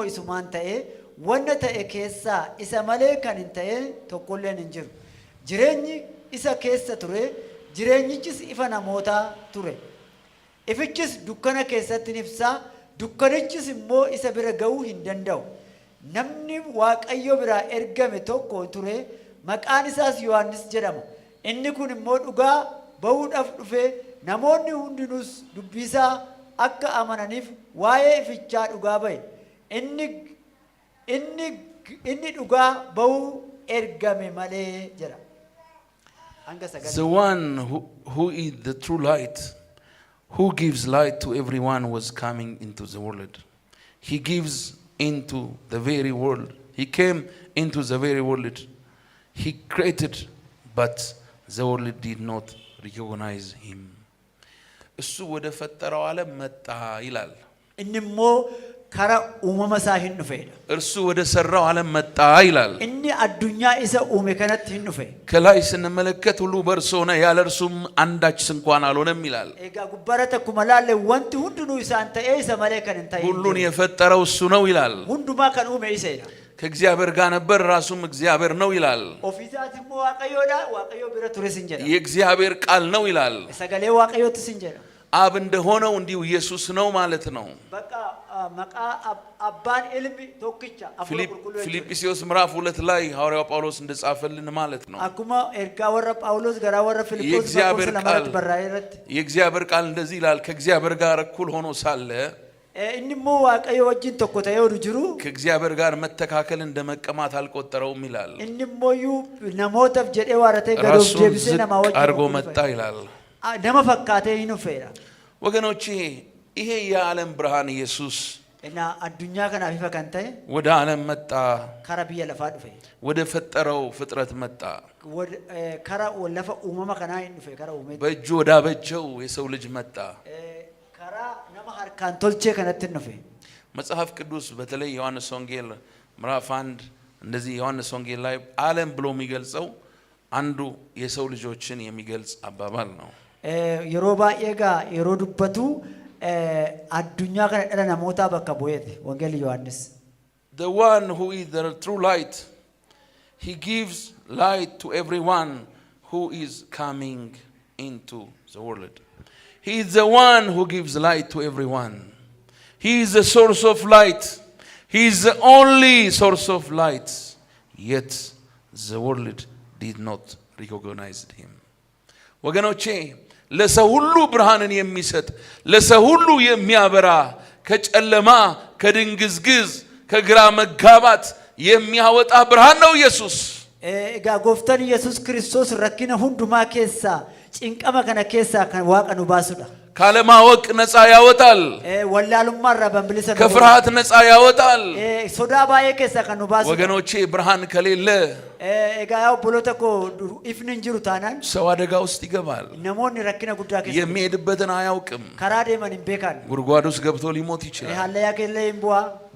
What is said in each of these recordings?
immoo isumaan ta'e wanna ta'e keessa isa malee kan hin ta'e tokkolleen hin jiru. Jireenyi isa keessa ture, jireenyichis ifa namootaa ture. Ifichis dukkana keessatti ibsaa, dukkanichis immoo isa bira ga'uu hin danda'u. Namni Waaqayyo biraa ergame tokko ture, maqaan isaas Yohannis jedhama. Inni kun immoo dhugaa ba'uudhaaf dhufe, namoonni hundinuus dubbisaa akka amananiif waa'ee ifichaa dhugaa ba'e. Inni dhugaa ba'uu ergame malee jedha. The one who is the true light, who gives light to everyone, was coming into the world. He gives into the very world. He came into the very world. He created, but the world did not recognize him. እሱ ወደ ፈጠረው ዓለም መጣ ይላል። እንሞ ከራ ኡመማ ሳሂን ዱፌዳ እርሱ ወደ ሰራው ዓለም መጣ ይላል። እኒ አዱኛ ኢሰ ኡሜ ከነት ሂንዱፌ ከላይ ስንመለከት ሁሉ በእርሱ ሆነ፣ ያለ እርሱም አንዳች እንኳን አልሆነም ይላል። ኤጋ ጉባረተ ኩመላለ ወንቲ ሁንዱኑ ኢሳንተ ኢሰ ማለ ከንታይ ሁሉን የፈጠረው እሱ ነው ይላል። ሁንዱማ ከን ኡሜ ኢሰ ይላል። ከእግዚአብሔር ጋር ነበር፣ ራሱም እግዚአብሔር ነው ይላል። ኦፊዛት ሞ ዋቀዮዳ ዋቀዮ ብረ ቱሪስ እንጀራ የእግዚአብሔር ቃል ነው ይላል። ሰገሌ ዋቀዮ ትስንጀራ አብ እንደሆነው እንዲሁ ኢየሱስ ነው ማለት ነው። በቃ መቃ አባን ኢልሚ ቶክቻ ፊልጵስዩስ ምዕራፍ 2 ላይ ሐዋርያው ጳውሎስ እንደጻፈልን ማለት ነው። አኩማ ኤርጋ ወረ ጳውሎስ ገራ ወረ ፊልጶስ ለማለት በራይረት የእግዚአብሔር ቃል እንደዚህ ይላል፣ ከእግዚአብሔር ጋር እኩል ሆኖ ሳለ እንሞ ዋቀዮ ወጅን ተኮታዮ ዱጅሩ ከእግዚአብሔር ጋር መተካከል እንደመቀማት አልቆጠረውም ይላል። እንሞዩ ነሞተፍ ጀዴ ዋረተ ገዶፍ ጀብሴ ነማወጅ አርጎ መጣ ይላል። ደማ ፈካቴ ይኑፈራ ወገኖቼ፣ ይሄ የዓለም ብርሃን ኢየሱስ እና አዱኛ ከና ቢፈከንተ ወደ ዓለም መጣ። ከራቢየ ለፋ ዱፈ ወደ ፈጠረው ፍጥረት መጣ። ከራ ወለፈ ኡመማ ከና ይኑፈ ከራ ኡመ በእጁ ወዳበጀው የሰው ልጅ መጣ። ከራ ነማ ሀርካን ቶልቼ ከነት ንፈ መጽሐፍ ቅዱስ በተለይ ዮሐንስ ወንጌል ምዕራፍ 1 እንደዚህ ዮሐንስ ወንጌል ላይ ዓለም ብሎ የሚገልጸው አንዱ የሰው ልጆችን የሚገልጽ አባባል ነው። የሮባ ኤጋ የሮዱበቱ አዱኛ ከነ ደለ ነሞታ በካ ቦየት ወንጌል ዮሐንስ the one who is the true light, he gives light to everyone who is coming into the world. He is the one who gives light to everyone. He is the source of light. He is the only source of light. Yet the world did not recognize him. ወገኖቼ፣ ለሰው ሁሉ ብርሃንን የሚሰጥ ለሰው ሁሉ የሚያበራ ከጨለማ ከድንግዝግዝ ከግራ መጋባት የሚያወጣ ብርሃን ነው ኢየሱስ። ኤጋ ጎፍተን ኢየሱስ ክርስቶስ ረኪነ ሁንዱማ ኬሳ ጭንቀማ ከነ ኬሳ ዋቀኑ ባሱዳ ካለማወቅ ነፃ ያወጣል። ወላሉማ ረበምብልሰ ከፍርሃት ነፃ ያወጣል። ሶዳ ባየ ኬሳ ከኑ ባሱዳ ወገኖቼ፣ ብርሃን ከሌለ ኤጋያው ፖለቲኮ ኢፍንን ጅሩ ታናን ሰው አደጋ ውስጥ ይገባል። ነሞን ረኪነ ጉዳ ኬሳ የሚሄድበትን አያውቅም። ከራዴ ማን ይበካል። ጉድጓድ ውስጥ ገብቶ ሊሞት ይችላል። ያለያ ከለ ይምቧ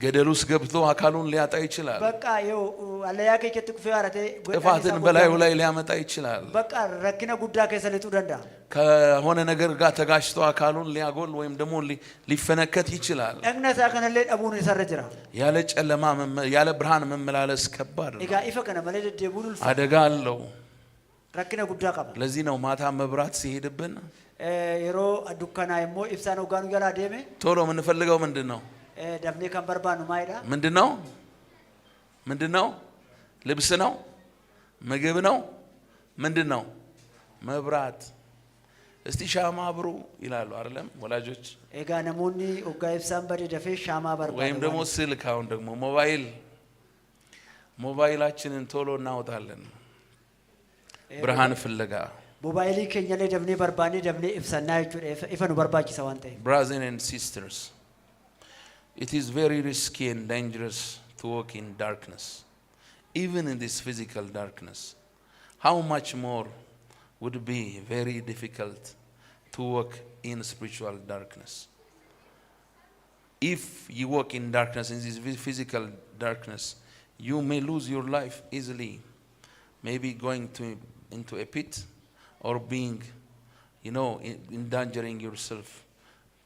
ገደል ውስጥ ገብቶ አካሉን ሊያጣ ይችላል። በቃ ይው አለያ ከከት ኩፈ ያረተ ጥፋትን በላዩ ላይ ሊያመጣ ይችላል። በቃ ረኪነ ጉዳ ኬሳ ለቱ ደንዳ ከሆነ ነገር ጋር ተጋጭቶ አካሉን ሊያጎል ወይም ደግሞ ሊፈነከት ይችላል። እግነሳ ከነለ አቡን ይሰረጅራ ያለ ጨለማ ያለ ብርሃን መመላለስ ከባድ ነው። ኤጋ ይፈከነ ማለት ደቡሉ አደጋ አለው። ረኪነ ጉዳ ቀባ ለዚህ ነው ማታ መብራት ሲሄድብን የሮ አዱካና ይሞ ኢፍሳኖ ጋኑ ገላ ደሜ ቶሎ የምንፈልገው ምንድነው? ደብኔ ከንበርባኑ ማይዳ ምንድነው? ልብስ ነው? ምግብ ነው? ምንድነው? መብራት። እስቲ ሻማ አብሩ ይላሉ አይደለም ወላጆች? ኤጋ ነሞኒ ኦጋ ኢፍሳን በደ ደፈ ሻማ በርባ ወይም ደግሞ ስልክ፣ አሁን ደግሞ ሞባይላችንን ቶሎ እናወጣለን ብርሃን ፍለጋ። ሞባይሊ ከኛ ላይ ደብኔ በርባኔ ደብኔ ኢፍሳና ኢፈኑ በርባቂ ሰዋንተ Brothers and sisters, it is very risky and dangerous to walk in darkness, even in this physical darkness. How much more would be very difficult to walk in spiritual darkness. If you walk in darkness, in this physical darkness, you may lose your life easily, maybe going into a pit or being, endangering yourself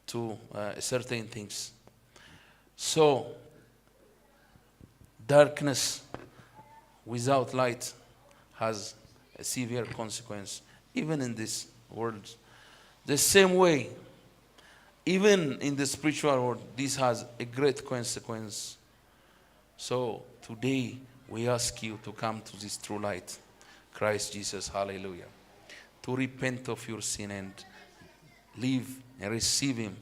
to certain things. So darkness without light has a severe consequence, even in this world. The same way, even in the spiritual world, this has a great consequence. So today we ask you to come to this true light, Christ Jesus, hallelujah, to repent of your sin and live and receive him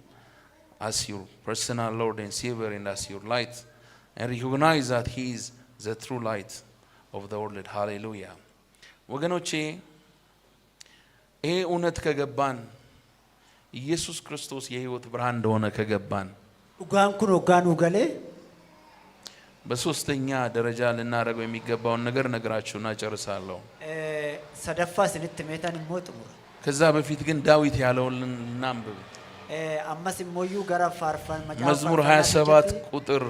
as your personal Lord and Savior and as your light, and recognize that he is the true light of the world. Hallelujah. ወገኖቼ ይሄ እውነት ከገባን ኢየሱስ ክርስቶስ የሕይወት ብርሃን እንደሆነ ከገባን ኡጋን ኩን ኡጋኑ ገሌ በሶስተኛ ደረጃ ልናደርገው የሚገባውን ነገር ነግራችሁና ጨርሳለሁ። ሰደፋ ስልት ሜታን ሞጥሙ ከዛ በፊት ግን ዳዊት ያለውን እናንብብ። አማስ ሞዩ ገራ ፋርፋን መዝሙር 27 ቁጥር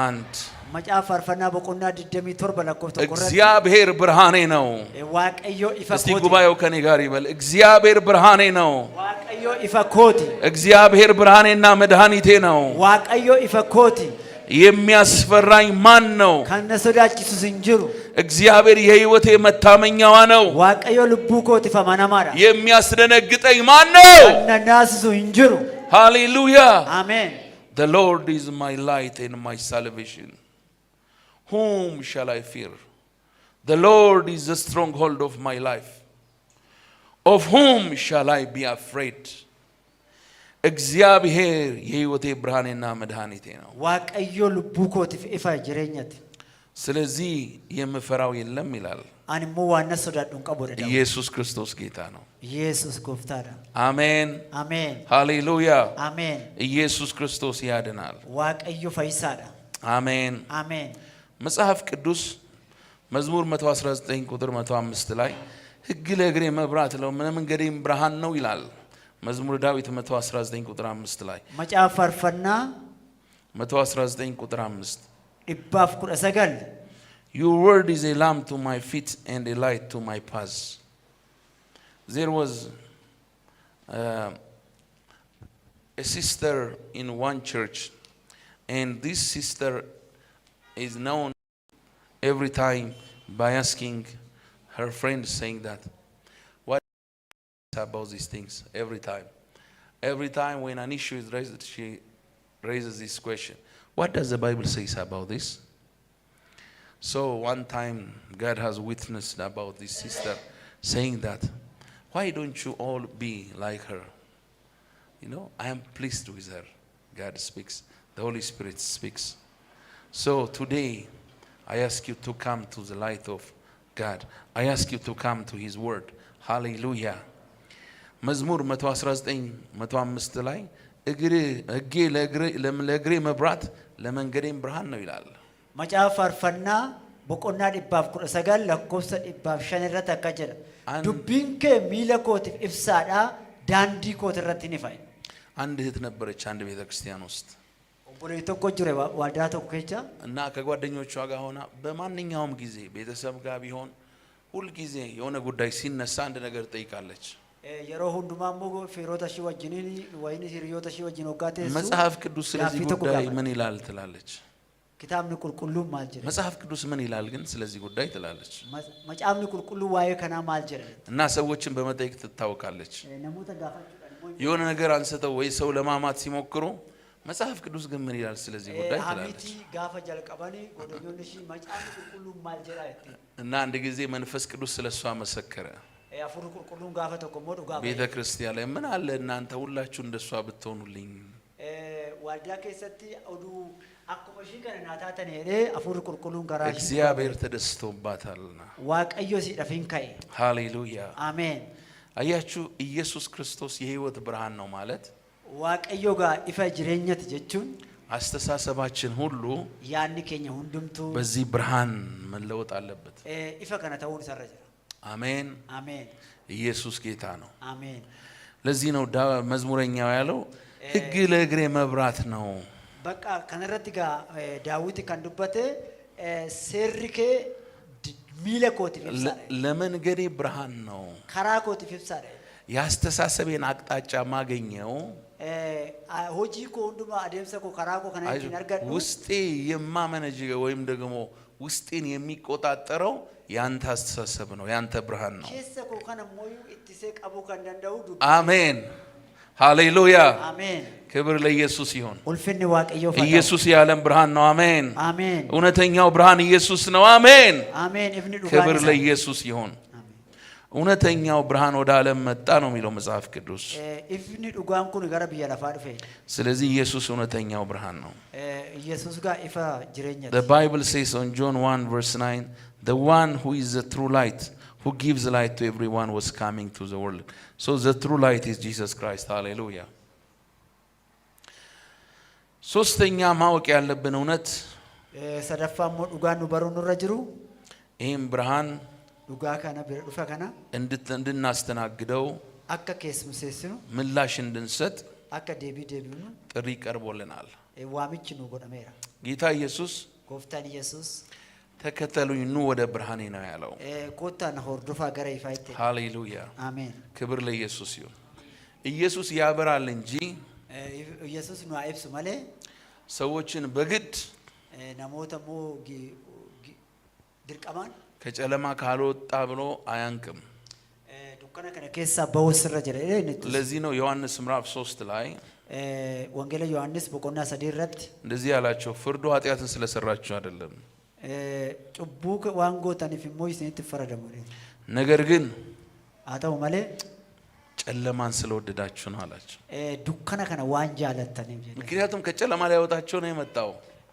1 መጫ ፋርፋና በቆና ድደሚ ቶር በለኮተ ቆረ እግዚአብሔር ብርሃኔ ነው። ዋቀዮ ኢፋኮቲ እስቲ ጉባኤው ከኔ ጋር ይበል። እግዚአብሔር ብርሃኔ ነው። ዋቀዮ ኢፋኮቲ እግዚአብሔር ብርሃኔና መድኃኒቴ ነው። ዋቀዮ ኢፋኮቲ የሚያስፈራኝ ማን ነው? ከነሰዳጭሱ ዝንጅሩ እግዚአብሔር የሕይወቴ መታመኛዋ ነው። ዋቀዮ ልቡ ኮቲ ፈማናማራ የሚያስደነግጠኝ ማን ነው? ከነናሱ ዝንጅሩ ሃሌሉያ አሜን። The Lord is my light and my salvation. Whom shall I fear? The Lord is the stronghold of my life. Of whom shall I be afraid? እግዚአብሔር የሕይወቴ ብርሃኔና መድኃኒቴ ነው። ዋቀዮ ልቡ ኮቲ ኢፋ ጅሬኛት ስለዚህ የምፈራው የለም ይላል። አንሞ ዋና ሶዳዱን ቀቦደ ኢየሱስ ክርስቶስ ጌታ ነው። ኢየሱስ ጎፍታዳ አሜን አሜን ሃሌሉያ አሜን። ኢየሱስ ክርስቶስ ያድናል። ዋቀዮ ፈይሳዳ አሜን አሜን። መጽሐፍ ቅዱስ መዝሙር 119 ቁጥር 105 ላይ ሕግ ለእግሬ መብራት ነው ለመንገዴም ብርሃን ነው ይላል። መዝሙር ዳዊት 119 ቁጥር 5 ላይ መጽሐፍ ፈርፈና 119 ቁጥር 5 ኢባፍ ኩረ ሰገል Your word is a lamp to my feet and a light to my path. There was a sister in one church, and this sister is known every time by asking her friends, saying that, what about these things? Every time when an issue is raised, she raises this question: what does the Bible say about this? So one time God has witnessed about this sister, saying that, why don't you all be like her? You know, I am pleased with her. God speaks. The Holy Spirit speaks. So today, I ask you to come to the light of God. I ask you to come to his word. Hallelujah. መዝሙር 119 105 ላይ ሕጌ ለእግሬ መብራት ለመንገዴም ብርሃን ነው ይላል። መጽሐፍ ፈርፈና በቆና ዲባፍ ኩረ ሰገል ለኮሰ ዲባፍ ሸነረተ ከጀረ ዱቢንከ ሚለኮት ኢፍሳዳ ዳንዲ ኮት ረቲን ይፋይ አንድ እህት ነበረች አንድ ቤተክርስቲያን ውስጥ ኦቦሌቶ ኮጅረ ዋዳቶ ኮቻ እና ከጓደኞቿ ጋር ሆና በማንኛውም ጊዜ ቤተሰብ ጋር ቢሆን ሁሉ ጊዜ የሆነ ጉዳይ ሲነሳ አንድ ነገር ጠይቃለች። የሮ ሁንዱማሞ ፌሮታሺ ወጅኒኒ ወይኒ ሲሪዮታሺ ወጅኖ ጋቴ መጽሐፍ ቅዱስ ስለዚህ ጉዳይ ምን ይላል ትላለች። ኪታብን ቁልቁሉ ማልጀረ መጽሐፍ ቅዱስ ምን ይላል ግን ስለዚህ ጉዳይ ትላለች። መጽሐፍን ቁልቁሉ ዋየ ከና ማልጀረ እና ሰዎችን በመጠየቅ ትታወቃለች። ነሞተ ጋፋቹ የሆነ ነገር አንስተው ወይ ሰው ለማማት ሲሞክሩ መጽሐፍ ቅዱስ ግን ምን ይላል ስለዚህ ጉዳይ ትላለች። አሚቲ ጋፋ ጀልቀባኒ ጎደኞንሺ መጽሐፍን ቁልቁሉ ማልጀረ እና አንድ ጊዜ መንፈስ ቅዱስ ስለሷ መሰከረ። ያፉሩ ቁልቁሉን ጋፋ ተቆሞዱ ጋፋ ቤተክርስቲያን ላይ ምን አለ እናንተ ሁላችሁ እንደሷ ብትሆኑልኝ ዋልዳ ከሰቲ አውዱ አቆመሺ ከናታተን ሄደ አፉሩ ቁልቁሉን ጋራሽ እግዚአብሔር ተደስቶባታልና ዋቀዮ ሲደፊን ካይ ሃሌሉያ አሜን። አያችሁ ኢየሱስ ክርስቶስ የሕይወት ብርሃን ነው ማለት ዋቀዮ ጋር ኢፈ ጅሬኘት ጀቹን አስተሳሰባችን ሁሉ ያን ከኛ ሁንዱምቱ በዚህ ብርሃን መለወጥ አለበት። ኢፈ ከነታውን ሰረጀ አሜን አሜን። ኢየሱስ ጌታ ነው። አሜን። ለዚህ ነው መዝሙረኛው ያለው ሕግ ለእግሬ መብራት ነው። በቃ ከነረት ጋር ዳዊት ከንዱበተ ሴሪኬ ሚለኮት ይፍሳ ለመንገዴ ብርሃን ነው። ከራኮት ይፍሳ ያስተሳሰቤን አቅጣጫ ማገኘው ሆጂ ኮ ሁንዱማ አደምሰ ኮ ከራኮ ከናይት ነርገዱ ውስጤ የማመነጅ ወይም ደግሞ ውስጤን የሚቆጣጠረው ያንተ አስተሳሰብ ነው ያንተ ብርሃን ነው keessa koo kana mooyuu ittisee qabuu kan danda'u አሜን ሃሌሉያ አሜን ክብር ለኢየሱስ ይሁን ኡልፍኒ waaqayyo fata ኢየሱስ የዓለም ብርሃን ነው አሜን አሜን እውነተኛው ብርሃን ኢየሱስ ነው አሜን አሜን ኢፍኒ ዱጋን ክብር ለኢየሱስ ይሁን እውነተኛው ብርሃን ወደ ዓለም መጣ ነው የሚለው መጽሐፍ ቅዱስ ኢፍኒ ዱጋን ኩን ጋራ ቢያ ለፋ ድፌ ስለዚህ ኢየሱስ እውነተኛው ብርሃን ነው ኢየሱስ ጋር ኢፋ ጅሬኛ The Bible says on John 1 verse 9 the one who is the true light who gives light to everyone was coming to the world so the true light is Jesus Christ hallelujah ሶስተኛ ማወቅ ያለብን እውነት ሰደፋሞ ዱጋን ነው በሩን ረጅሩ ይህም ብርሃን ዱጋ ካና ዱፋ ካና እንድናስተናግደው አከ ከስምሰስኑ ምላሽ እንድንሰጥ አከ ዴቢ ነው ጥሪ ቀርቦልናል ዋምጭ ነው ጎደሜራ ጌታ ኢየሱስ ጎፍታን ኢየሱስ ተከተሉኝ ኑ ወደ ብርሃኔ ነው ያለው ኮታን ሆርዱፋ ገረ ይፋይቴ ሃሌሉያ አሜን ክብር ለኢየሱስ ይሁን ኢየሱስ ያበራል እንጂ ኢየሱስ ነው አይብስ ማለ ሰዎችን በግድ ናሞተሞ ድርቀማን ከጨለማ ካልወጣ ብሎ አያንቅም ዱከና ከነ ከሳ በወስረ ጀለ ለዚህ ነው ዮሐንስ ምዕራፍ 3 ላይ ወንጌል ዮሐንስ በቆና ሰዲረት እንደዚህ ያላቸው ፍርዱ ኃጢያትን ስለሰራችሁ አይደለም ጭቡክ ዋንጎታን ፍሞይስ ነትፈረደሙ ነገር ግን አታው ማለ ጨለማን ስለወደዳችሁ ነው አላችሁ ዱከና ከነ ዋንጃ አለተን ምክንያቱም ከጨለማ ላይ ያወጣቸው ነው የመጣው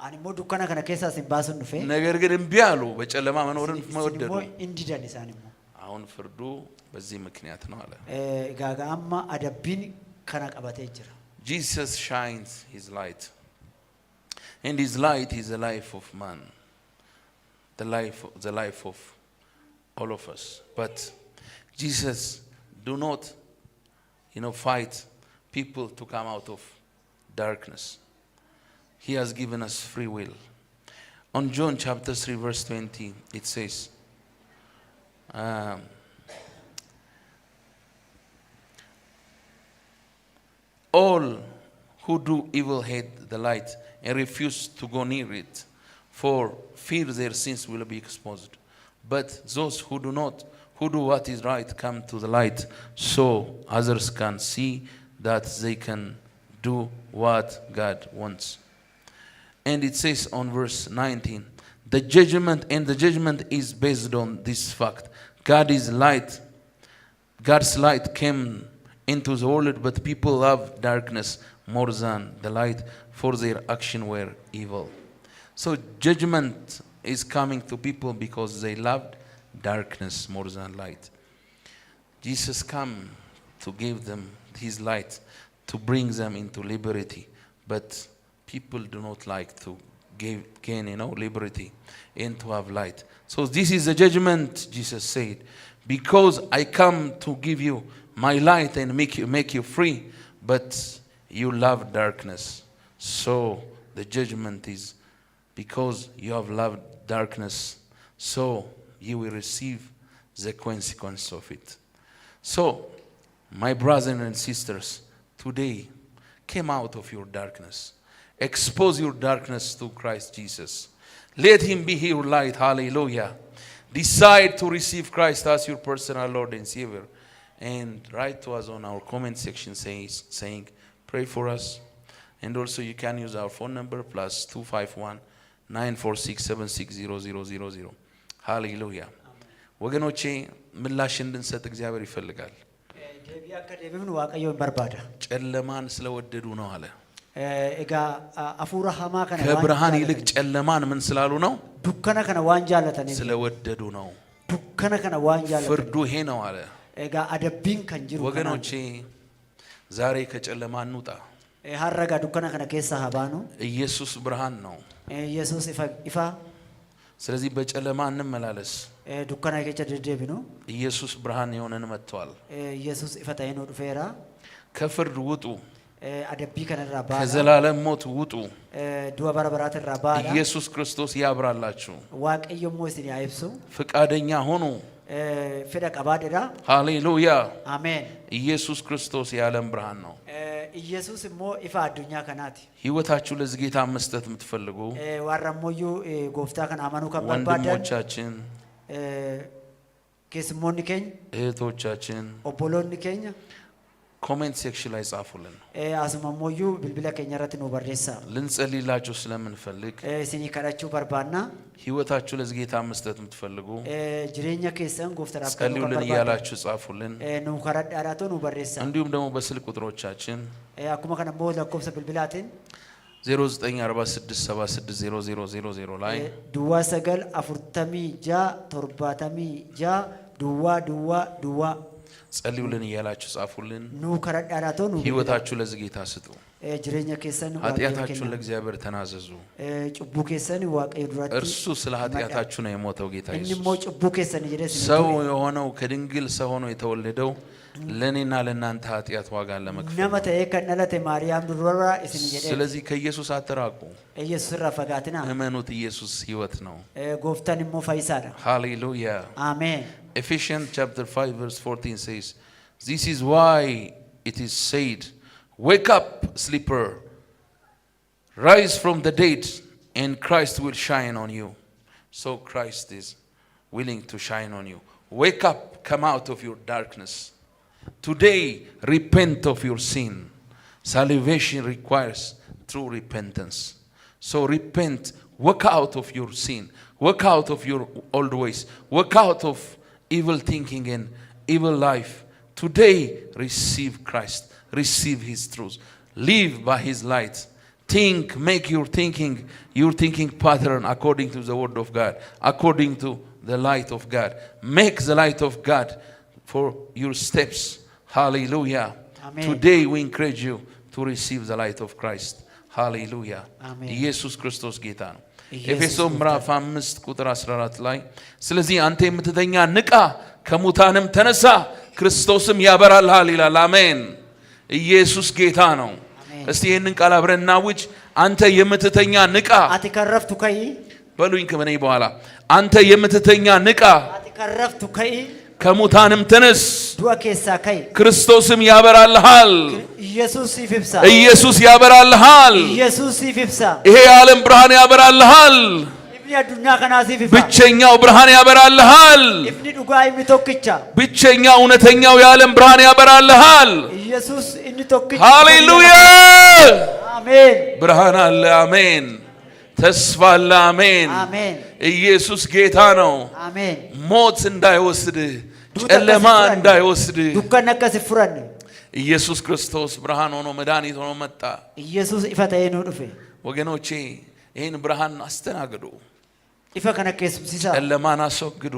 አንሞ ዱከና ከነ ከሳ ሲባስን ዱፌ ነገር ግን እምቢ አሉ በጨለማ መኖርን መወደዱ እንዲዳን ሳንሞ አሁን ፍርዱ በዚህ ምክንያት ነው አለ ጋጋማ አደብን ከና ቀባቴ ይጅራ Jesus shines his light and his light is the life of man the life of all of us but Jesus do not fight people to come out of darkness he has given us free will on John chapter 3 verse 20 it says all who do evil hate the light and refuse to go near it for fear their sins will be exposed but those who do what is right come to the light so others can see that they can do what God wants and it says on verse 19 the judgment is based on this fact God's light came into the world but people love darkness more than the light for their action were evil so judgment is coming to people because they loved darkness more than light Jesus came to give them his light to bring them into liberty but people do not like to gain liberty and to have light so this is the judgment Jesus said because I come to give you my light and make you free but you love darkness so the judgment is because you have loved darkness so you will receive the consequence of it so my brothers and sisters today come out of your darkness expose your darkness to Christ Jesus let him be your light hallelujah decide to receive Christ as your personal Lord and Savior and write to us on our comment section saying pray for us and also you can use our phone number +251 946760000 hallelujah ወገኖቼ ምላሽ እንድንሰጥ እግዚአብሔር ይፈልጋል ደቢያ ከደብም ዋቀዮ በርባዳ ጨለማን ስለወደዱ ነው አለ እጋ አፉራ ሐማ ከነ ከብርሃን ይልቅ ጨለማን ምን ስላሉ ነው ዱከና ከነ ዋንጃ አለተን ስለወደዱ ነው ዱከና ከነ ዋንጃ አለተን ፍርዱ ይሄ ነው አለ እጋ አደብን ከንጅሩ ወገኖቼ ዛሬ ከጨለማ እንውጣ ሀረጋ ዱከና ከነ ከሳ ሀባኑ ኢየሱስ ብርሃን ነው ኢየሱስ ይፋ ስለዚህ በጨለማ እንመላለስ ዱከና ከጨ ደደብ ነው ኢየሱስ ብርሃን የሆነን መጥቷል ኢየሱስ ይፈታዬ ነው ዱፌራ ከፍርድ ውጡ አደቢ ከነራ ባዳ ከዘላለም ሞት ውጡ ዱዋ በረበራት ባዳ ኢየሱስ ክርስቶስ ያብራላችሁ ዋቀዮ ሞስኒ አይብሱ ፍቃደኛ ሆኑ ፍዳ ቀባደዳ ሃሌሉያ አሜን ኢየሱስ ክርስቶስ የዓለም ብርሃን ነው ኢየሱስ ሞ ኢፋ አዱኛ ከናቲ ሕይወታችሁ ለዚህ ጌታ መስጠት የምትፈልጉ ዋራሞዩ ጎፍታ ከን አማኑ ከበርባዳን ወንድሞቻችን ከስሞኒ ከኝ እህቶቻችን ኦቦሎኒ ከኝ ኮሜንት ሴክሽን ላይ ጻፉልን። አስማሞዩ ብልብላ ከኛራት ነው በርዴሳ ልንጸልይላችሁ ስለምንፈልግ ሲኒ ከራችሁ በርባና ሕይወታችሁ ለዚህ ጌታ መስጠት የምትፈልጉ ጅሬኛ ከሰን ጎፍተራ ጸልዩልን እያላችሁ ጻፉልን። ነው ከራዳራቶ ነው በርዴሳ እንዲሁም ደግሞ በስልክ ቁጥሮቻችን አኩማ ከነቦ ለኮብሰ ብልብላትን 0946760000 ላይ ዱዋ ሰገል አፉርተሚ ጃ ቶርባተሚ ጃ ዱዋ ጸልዩልን እያላችሁ ጻፉልን። ኑ ከራዳራቶ ነው ሕይወታችሁ ለዚህ ጌታ ስጡ። ጅሬኛ ከሰን ኃጢአታችሁን ለእግዚአብሔር ተናዘዙ። ጭቡ ከሰን ዋቀይ ዱራቲ እርሱ ስለ ኃጢአታችሁ ነው የሞተው ጌታ ኢየሱስ። እንሞ ጭቡ ከሰን ይደስ ሰው የሆነው ከድንግል ሰው ሆኖ የተወለደው ለኔና ለናንተ ኃጢአት ዋጋ ለመክፈል ነመተ ከነለተ ማርያም ዱራራ እስኒ ይደስ። ስለዚህ ከኢየሱስ አትራቁ። ኢየሱስ ረፈጋትና እመኑት። ኢየሱስ ሕይወት ነው። ጎፍታን ሞ ፋይሳዳ ሃሌሉያ አሜን። Ephesians chapter 5 verse 14 says, "This is why it is said, wake up, sleeper, rise from the dead, and Christ will shine on you." So Christ is willing to shine on you. Wake up, come out of your darkness. Today, repent of your sin. Salvation requires true repentance. So repent, walk out of your sin, walk out of your old ways, walk out of evil thinking and evil life. Today, receive Christ, receive His truth, live by His light. Think, make your thinking pattern according to the Word of God, according to the light of God. Make the light of God for your steps. Hallelujah. Amen. Today, we encourage you to receive the light of Christ. Hallelujah. Amen. ኢየሱስ ክርስቶስ ጌታ ነው። ኢየሱስ ኤፌሶን ምዕራፍ 5 ቁጥር 14 ላይ ስለዚህ አንተ የምትተኛ ንቃ፣ ከሙታንም ተነሳ፣ ክርስቶስም ያበራልሃል ይላል። አሜን። ኢየሱስ ጌታ ነው። እስቲ ይሄንን ቃል አብረን እናውጅ። አንተ የምትተኛ ንቃ። አትከረፍቱ ከይ በሉኝ ከመኔ በኋላ አንተ የምትተኛ ንቃ፣ አትከረፍቱ ከይ ከሙታንም ተነስ፣ ዱአ ኬሳ ከይ ክርስቶስም ያበራልሃል። ኢየሱስ ይፍብሳ፣ ኢየሱስ ያበራልሃል። ኢየሱስ ይፍብሳ። ይሄ የዓለም ብርሃን ያበራልሃል። ኢብኒ አዱኛ ከናሲ ይፍብሳ፣ ብቸኛው ብርሃን ያበራልሃል። ኢብኒ ዱጋ የሚቶክቻ ብቸኛው እውነተኛው የዓለም ብርሃን ያበራልሃል። ኢየሱስ እንቶክቻ። ሃሌሉያ አሜን። ብርሃን አለ። አሜን። ተስፋ አለ። አሜን። አሜን። ኢየሱስ ጌታ ነው። አሜን። ሞት እንዳይወስድህ፣ ጨለማ እንዳይወስድህ ዱካን ነከስ ፍራን ኢየሱስ ክርስቶስ ብርሃን ሆኖ መድኃኒት ሆኖ መጣ። ኢየሱስ ኢፈታዬ ነው ዱፌ ወገኖቼ ይህን ብርሃን አስተናግዱ። ኢፈ ከነከስ ሲሳ ጨለማን አስወግዱ።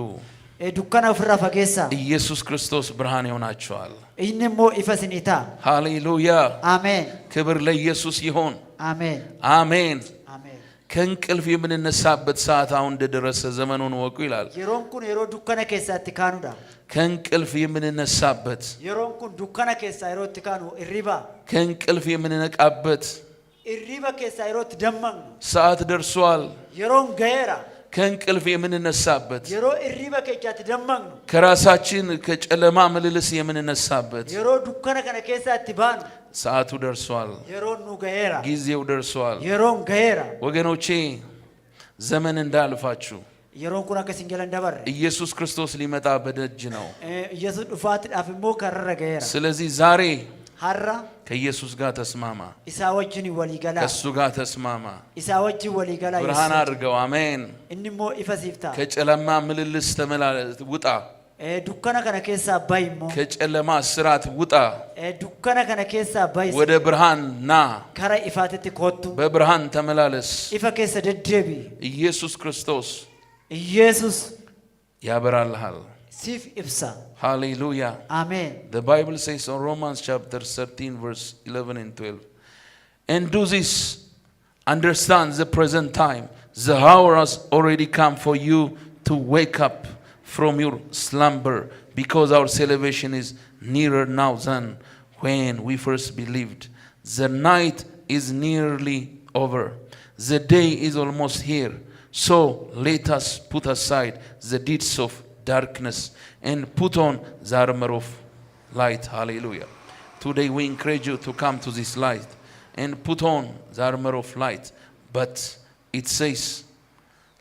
ዱካን ፍራ ፈጌሳ ኢየሱስ ክርስቶስ ብርሃን ይሆናችኋል። ኢንሞ ኢፈስኒታ። ሃሌሉያ አሜን። ክብር ለኢየሱስ ይሁን። አሜን። አሜን። አሜን። ከእንቅልፍ የምንነሳበት ሰዓት አሁን እንደደረሰ ዘመኑን ወቁ ይላል። የሮንኩን የሮ ዱካነ ኬሳት ካኑዳ ከእንቅልፍ የምንነሳበት የሮንኩን ዱካነ ኬሳ የሮት ካኑ እሪባ ከእንቅልፍ የምንነቃበት እሪባ ኬሳ የሮት ደማን ሰዓት ደርሷል። የሮን ገየራ ከእንቅልፍ የምንነሳበት የሮ እሪባ ኬቻት ደማን ከራሳችን ከጨለማ ምልልስ የምንነሳበት የሮ ዱካነ ከነ ኬሳት ባን ሰዓቱ ደርሷል። የሮን ኑ ገየራ ጊዜው ደርሷል። የሮን ገየራ ወገኖቼ ዘመን እንዳልፋችሁ የሮን ኩና ከሲንገላ እንደበር ኢየሱስ ክርስቶስ ሊመጣ በደጅ ነው። ኢየሱስ ዱፋት ዳፍሞ ከረረ ገየራ ስለዚህ ዛሬ ሀራ ከኢየሱስ ጋር ተስማማ። ኢሳዎችን ወሊገላ ከሱ ጋር ተስማማ። ኢሳዎችን ወሊገላ ብርሃን አድርገው። አሜን። እንሞ ኢፈሲፍታ ከጨለማ ምልልስ ተመላለስ ውጣ። ዱካና ከነ ኬሳ ባይሞ ከጨለማ እስራት ውጣ። ዱካና ከነ ኬሳ ባይ ወደ ብርሃን ና። ከረ ኢፋትቲ ኮቱ በብርሃን ተመላለስ። ኢፈ ኬሰ ደደቢ ኢየሱስ ክርስቶስ ኢየሱስ ያበራልሃል። ሲፍ ኢብሳ። Hallelujah. አሜን። The Bible says in Romans chapter 13 verse 11 and 12, and do this, understand the present time, the hour has already come for you to wake up from your slumber, because our salvation is nearer now than when we first believed. The night is nearly over, the day is almost here. So let us put aside the deeds of darkness and put on the armor of light. Hallelujah. Today we encourage you to come to this light and put on the armor of light. But it says,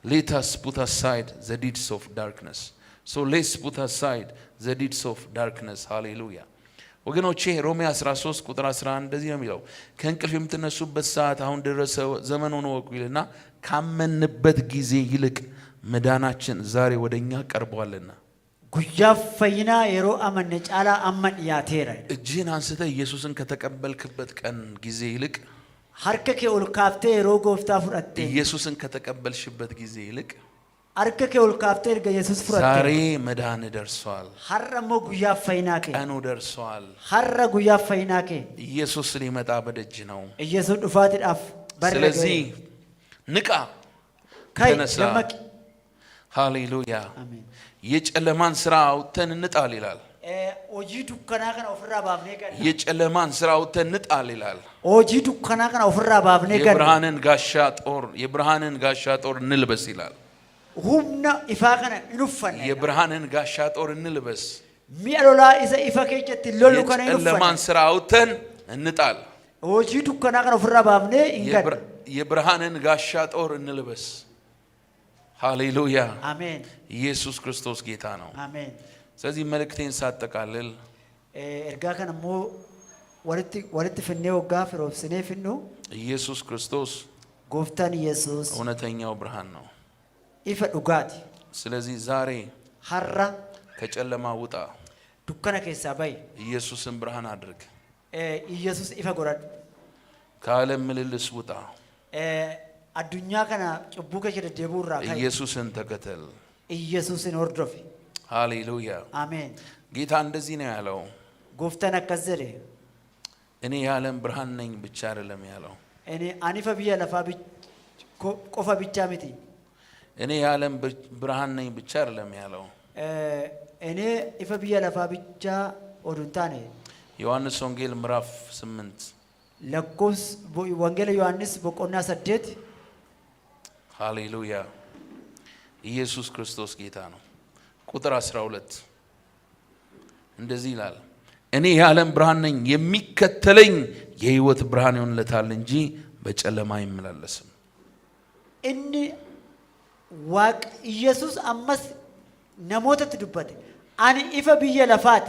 let us put aside the deeds of darkness. So let's put aside the deeds of darkness. Hallelujah. ወገኖቼ ሮሜ 13 ቁጥር 11 እንደዚህ ነው የሚለው ከእንቅልፍ የምትነሱበት ሰዓት አሁን ደረሰ ዘመኑን ወቁ ይልና ካመንበት ጊዜ ይልቅ መዳናችን ዛሬ ወደኛ ቀርቧልና ጉያፍ ፈይና የሮ አመነ ጫላ አመን ያቴረ እጅህን አንስተህ ኢየሱስን ከተቀበልክበት ቀን ጊዜ ይልቅ ሐርከከ ኡልካፍቴ የሮ ጎፍታ ፍራቴ ኢየሱስን ከተቀበልሽበት ጊዜ ይልቅ ሐርከከ ኡልካፍቴ የርገ ኢየሱስ ፍራቴ ዛሬ መዳን ደርሷል ሐረሞ ጉያፍ ፈይናከ ቀኑ ደርሷል ሐረ ጉያፍ ፈይናከ ኢየሱስ ሊመጣ በደጅ ነው ኢየሱስ ዱፋት ዳፍ በረገ ስለዚህ ንቃ ተነሳ ሃሌሉያ አሜን የጨለማን ስራ አውጥተን እንጣል ይላል ኦጂ ዱከና ከና ኦፍራ ባብኔ ጋር የጨለማን ስራ አውጥተን እንጣል ይላል ኦጂ ዱከና ከና ኦፍራ ባብኔ ጋር የብርሃንን ጋሻ ጦር እንልበስ ይላል ሁምና ኢፋከና እንፈና የብርሃንን ጋሻ ጦር እንልበስ ሚያሎላ ኢዘ ኢፋከጨት ሎሉ ከና እንፈና የጨለማን ስራ አውጥተን እንጣል ኦጂ ዱከና ከና ኦፍራ ባብኔ እንገር የብርሃንን ጋሻ ጦር እንልበስ ሃሌሉያ አሜን ኢየሱስ ክርስቶስ ጌታ ነው አሜን ስለዚህ መልእክቴን ሳጠቃልል እርጋ ከነሞ ወለት ፍኔው ጋር ፍሮብስኔ ፍኑ ኢየሱስ ክርስቶስ ጎፍታን ኢየሱስ እውነተኛው ብርሃን ነው ኢፈ ዱጋት ስለዚህ ዛሬ ሐራ ከጨለማ ውጣ ዱከና ከሳ ባይ ኢየሱስን ብርሃን አድርግ ኢየሱስ ኢፈ ጎራድ ከዓለም ምልልስ ውጣ አዱኛ ከና ጭቡ ከደደቡራ ካይ ኢየሱስን ተከተል ኢየሱስን ወርዶፍ ሃሌሉያ አሜን ጌታ እንደዚህ ነው ያለው ጎፍተና ከዘለ እኔ የዓለም ብርሃን ነኝ ብቻ አይደለም ያለው እኔ አኒፈ ቢያ ለፋ ቆፋ ብቻ ምቲ እኔ የዓለም ብርሃን ነኝ ብቻ አይደለም ያለው እኔ ኢፈ ቢያ ለፋ ብቻ ኦዱንታኔ ዮሐንስ ወንጌል ምዕራፍ 8 ለኮስ ወንጌል ዮሐንስ በቆና 8 ሃሌሉያ ኢየሱስ ክርስቶስ ጌታ ነው ቁጥር 12 እንደዚህ ይላል እኔ የዓለም ብርሃን ነኝ የሚከተለኝ የሕይወት ብርሃን ይሆንለታል እንጂ በጨለማ አይመላለስም እኒ ዋቅ ኢየሱስ አመስ ነሞተት ዱበት አኒ ኢፈ ብየ ለፋት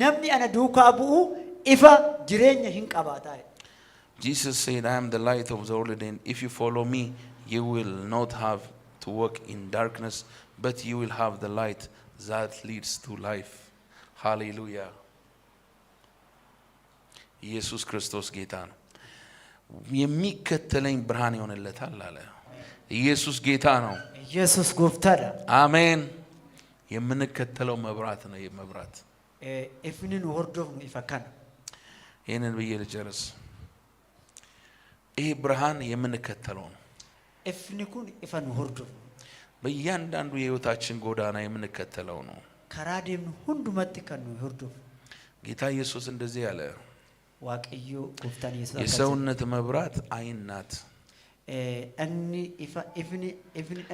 ነምኒ አነ ዱካቡ ኢፈ ጅሬኛ ሂንቀባታ Jesus said I am the light of the world and if you follow me you will not have to walk in darkness but you will have the light that leads to life hallelujah ኢየሱስ ክርስቶስ ጌታ ነው የሚከተለኝ ብርሃን ይሆንለታል አለ ኢየሱስ ጌታ ነው ኢየሱስ ጎፍታዳ አሜን የምንከተለው መብራት ነው የመብራት ኢፍንን ወርዶፍ ነው ይፈካና ይሄንን ብዬ ልጨርስ ይሄ ብርሃን የምንከተለው ነው ኢፍንኩን ኢፈን ወርዶፍ በእያንዳንዱ የህይወታችን ጎዳና የምንከተለው ነው ከራዴም ሁሉ መጥከን ነው ወርዶፍ ጌታ ኢየሱስ እንደዚህ ያለ ዋቅዩ ጎፍታን ኢየሱስ የሰውነት መብራት አይን ናት እኒ ኢፍኒ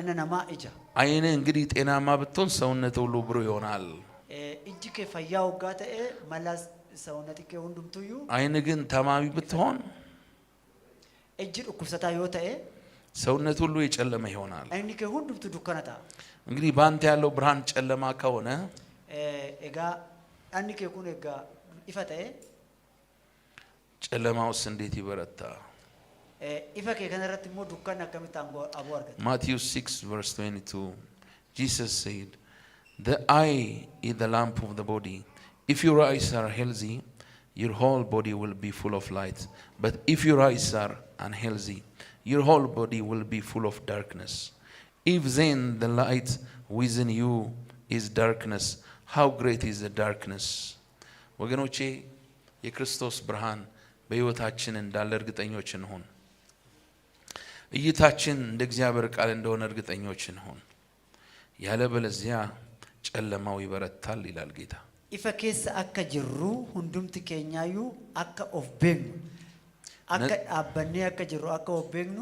እነናማ እጃ አይን እንግዲህ ጤናማ ብትሆን ሰውነት ሁሉ ብሩህ ይሆናል እጅከ ፈያው ጋተ ማላስ ሰውነትከ ሁሉም ትዩ አይን ግን ታማሚ ብትሆን እጅ ቁሰታ ይወጣ ሰውነት ሁሉ የጨለመ ይሆናል አይንከ ሁሉም ትዱከናታ እንግዲህ ባንተ ያለው ብርሃን ጨለማ ከሆነ ኤጋ አንከ ኩን ኤጋ ይፈታ ጨለማውስ እንዴት ይበረታ ኢፈከ ከነረት ሞ ዱከና ከመታንጎ አቦርገ Matthew 6 verse 22 Jesus said the eye is the lamp of the body if your eyes are healthy your whole body will be full of light but if your eyes are unhealthy your whole body will be full of darkness if then the light within you is darkness how great is the darkness ወገኖቼ የክርስቶስ ብርሃን በሕይወታችን እንዳለ እርግጠኞች እንሆን እይታችን እንደ እግዚአብሔር ቃል እንደሆነ እርግጠኞች እንሆን ያለበለዚያ ጨለማው ይበረታል ይላል ጌታ ኢፈኬስ አከ ጅሩ ሁንዱምት ኬኛዩ አከ ኦፍ ቤግኑ አከ አበኔ አከ ጅሩ አከ ኦፍ ቤግኑ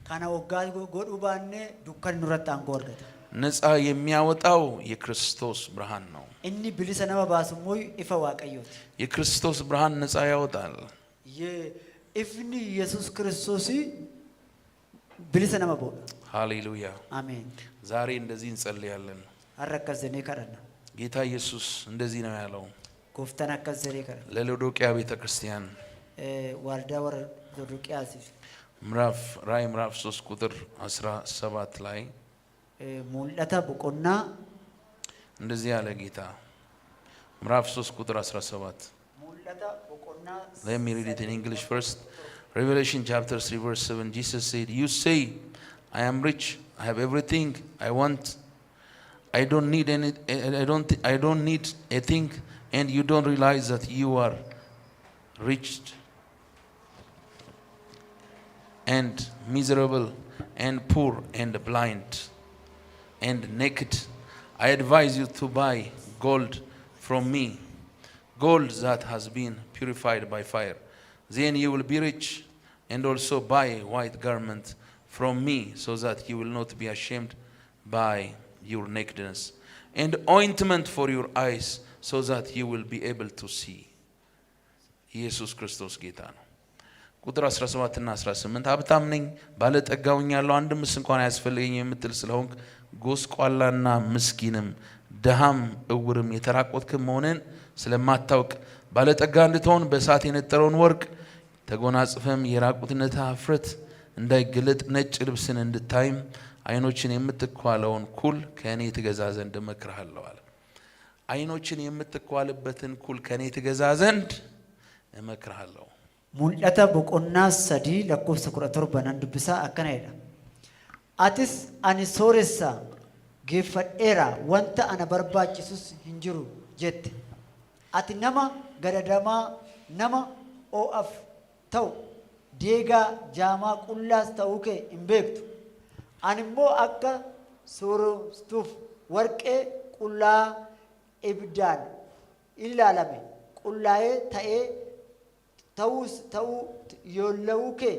ካና ወጋዝ ጎዱ ባኔ ዱከን ኑረታን ጎርገታ ነፃ የሚያወጣው የክርስቶስ ብርሃን ነው። inni bilisa nama baasu immoo ifa waaqayyooti. የክርስቶስ ብርሃን ነፃ ያወጣል። ifni ኢየሱስ ክርስቶስ bilisa nama boodha. ሃሌሉያ አሜን። ዛሬ እንደዚህ እንጸልያለን። አረከዘኔ ከረና ጌታ ኢየሱስ እንደዚህ ነው ያለው። ጎፍተን አከዘኔ ከረና ለሎዶቅያ ቤተክርስቲያን ዋልዳ ወር ሎዶቅያ ሲል ራዕይ ምዕራፍ 3 ቁጥር 17 ላይ ሙልደታ በቆና እንደዚህ ያለ ጌታ ምዕራፍ 3 ቁጥር 17 ሙልደታ በቆና Let me read it in English first. Revelation chapter 3 verse 7. Jesus said, "You say, I am rich, I have everything I want. I don't need a thing, and you don't realize that you are rich and miserable and poor and blind and naked. I advise you to buy gold from me, gold that has been purified by fire. Then you will be rich, and also buy white garment from me, so that you will not be ashamed by your nakedness, and ointment for your eyes, so that you will be able to see." ኢየሱስ ክርስቶስ ጌታ ነው። ቁጥር 17 እና 18 ሀብታም ነኝ ባለጠጋውኛለሁ አንድም እንኳን አያስፈልገኝ የምትል ስለሆንክ ጎስቋላና ምስኪንም ደሃም እውርም የተራቆትክም መሆንን ስለማታውቅ ባለጠጋ እንድትሆን በእሳት የነጠረውን ወርቅ ተጎናጽፈም የራቁትነት ኀፍረት እንዳይገለጥ ነጭ ልብስን እንድታይም አይኖችን የምትኳለውን ኩል ከእኔ ትገዛ ዘንድ እመክርሃለሁ አለ። አይኖችን የምትኳልበትን ኩል ከእኔ ትገዛ ዘንድ እመክርሃለሁ። ሙልደታ በቆና ሰዲ ለኮብሰ 17 አንዱብሳ አከናይዳ አትስ አኒ ሶሬሳ ጌፈዴራ ወንተ አነ በርባቺሱስ hinjiru jette ati nama gadadama nama oaf ta'u deega jaamaa qullaas ta'uu kee hin beektu ani immoo akka sooromtuuf warqee qullaa ibdaan ilaalame qullaa'ee ta'ee ta'uu yoola'uu kee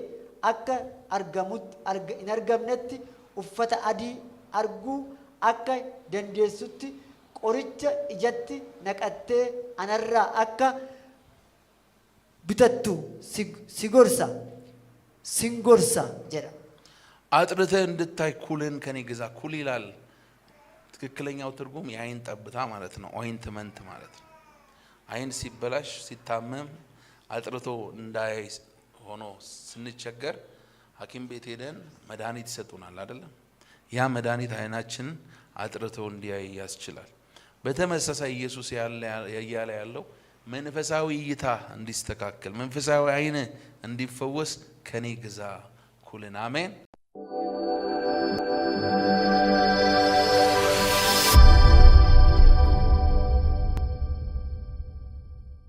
akka hin argamnetti uffata adii arguu akka dandeessutti qoricha ijatti naqattee anarraa akka bitattu singorsa jedha. አጥርተህ እንድታይ ኩልን ከኔ ግዛ። ኩል ይላል ትክክለኛው ትርጉም የአይን ጠብታ ማለት ነው። ኦይንትመንት ማለት ነው። አይን ሲበላሽ ሲታመም አጥርቶ እንዳይ ሆኖ ስንቸገር ሐኪም ቤት ሄደን መድኃኒት ይሰጡናል አይደለም? ያ መድኃኒት አይናችን አጥርቶ እንዲያይ ያስችላል። በተመሳሳይ ኢየሱስ ያለ ያለው መንፈሳዊ እይታ እንዲስተካከል መንፈሳዊ አይን እንዲፈወስ ከኔ ግዛ ኩልን። አሜን።